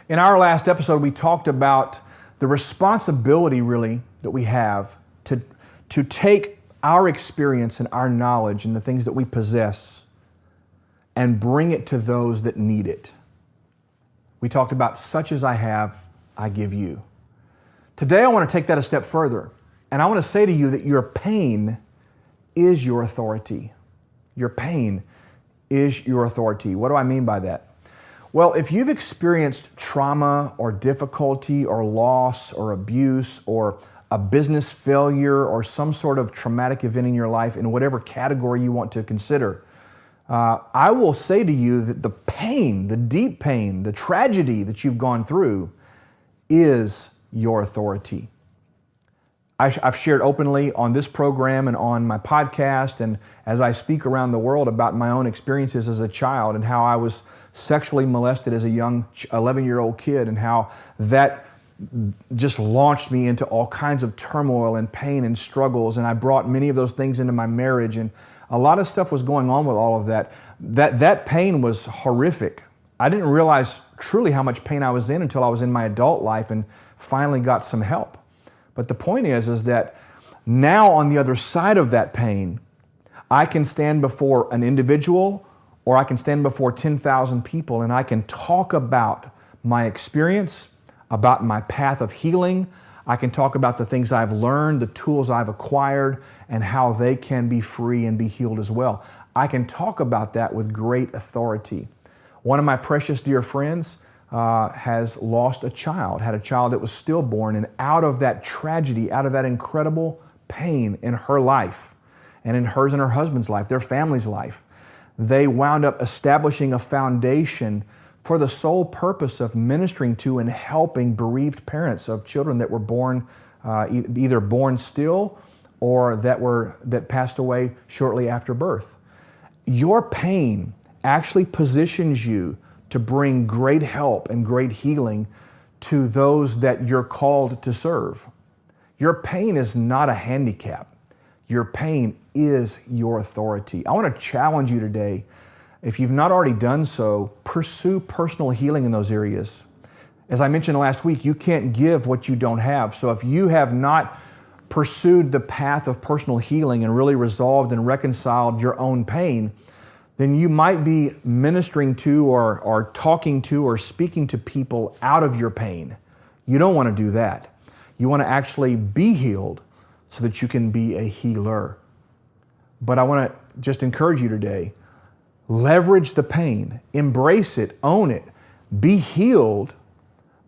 In our last episode, we talked about the responsibility, really, that we have to take our experience and our knowledge and the things that we possess and bring it to those that need it. We talked about such as I have, I give you. Today, I want to take that a step further, and I want to say to you that your pain is your authority. Your pain is your authority. What do I mean by that? Well, if you've experienced trauma or difficulty or loss or abuse or a business failure or some sort of traumatic event in your life, in whatever category you want to consider, I will say to you that the pain, the deep pain, the tragedy that you've gone through is your authority. I've shared openly on this program and on my podcast and as I speak around the world about my own experiences as a child and how I was sexually molested as a young 11-year-old kid and how that just launched me into all kinds of turmoil and pain and struggles, and I brought many of those things into my marriage, and a lot of stuff was going on with all of that. That pain was horrific. I didn't realize truly how much pain I was in until I was in my adult life and finally got some help. But the point is that now on the other side of that pain, I can stand before an individual or I can stand before 10,000 people and I can talk about my experience, about my path of healing. I can talk about the things I've learned, the tools I've acquired, and how they can be free and be healed as well. I can talk about that with great authority. One of my precious dear friends has lost a child, had a child that was stillborn, and out of that tragedy, out of that incredible pain in her life, and in hers and her husband's life, their family's life, they wound up establishing a foundation for the sole purpose of ministering to and helping bereaved parents of children that were born, either born still or that passed away shortly after birth. Your pain actually positions you to bring great help and great healing to those that you're called to serve. Your pain is not a handicap. Your pain is your authority. I want to challenge you today, if you've not already done so, pursue personal healing in those areas. As I mentioned last week, you can't give what you don't have. So if you have not pursued the path of personal healing and really resolved and reconciled your own pain, then you might be ministering to or talking to or speaking to people out of your pain. You don't want to do that. You want to actually be healed so that you can be a healer. But I want to just encourage you today, leverage the pain, embrace it, own it, be healed,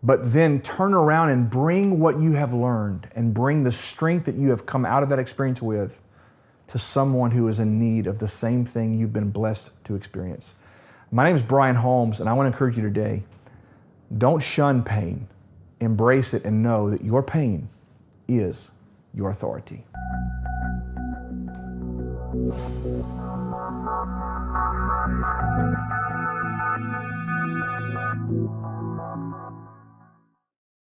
but then turn around and bring what you have learned and bring the strength that you have come out of that experience with to someone who is in need of the same thing you've been blessed to experience. My name is Brian Holmes, and I want to encourage you today, don't shun pain. Embrace it and know that your pain is your authority.